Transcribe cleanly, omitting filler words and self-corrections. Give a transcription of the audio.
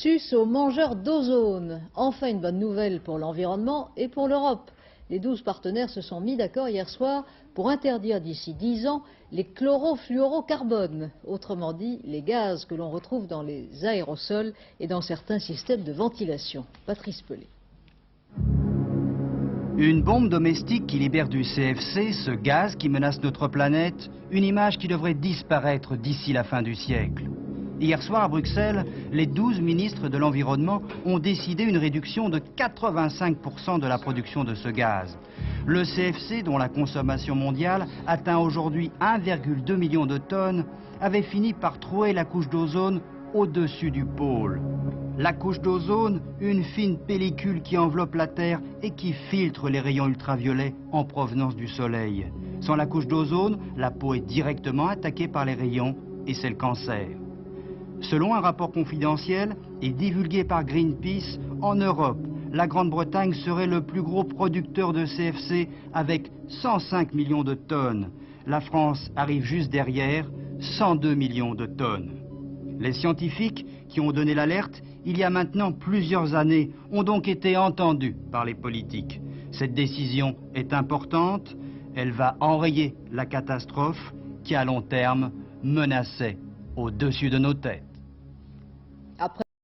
Sus aux mangeurs d'ozone. Enfin une bonne nouvelle pour l'environnement et pour l'Europe. Les 12 partenaires se sont mis d'accord hier soir pour interdire d'ici 10 ans les chlorofluorocarbones, autrement dit les gaz que l'on retrouve dans les aérosols et dans certains systèmes de ventilation. Patrice Pelé. Une bombe domestique qui libère du CFC, ce gaz qui menace notre planète, une image qui devrait disparaître d'ici la fin du siècle. Hier soir à Bruxelles, les 12 ministres de l'Environnement ont décidé une réduction de 85% de la production de ce gaz. Le CFC, dont la consommation mondiale atteint aujourd'hui 1,2 million de tonnes, avait fini par trouer la couche d'ozone au-dessus du pôle. La couche d'ozone, une fine pellicule qui enveloppe la Terre et qui filtre les rayons ultraviolets en provenance du Soleil. Sans la couche d'ozone, la peau est directement attaquée par les rayons et c'est le cancer. Selon un rapport confidentiel et divulgué par Greenpeace, en Europe, la Grande-Bretagne serait le plus gros producteur de CFC avec 105 millions de tonnes. La France arrive juste derrière, 102 millions de tonnes. Les scientifiques qui ont donné l'alerte il y a maintenant plusieurs années ont donc été entendus par les politiques. Cette décision est importante, elle va enrayer la catastrophe qui à long terme menaçait au-dessus de nos têtes.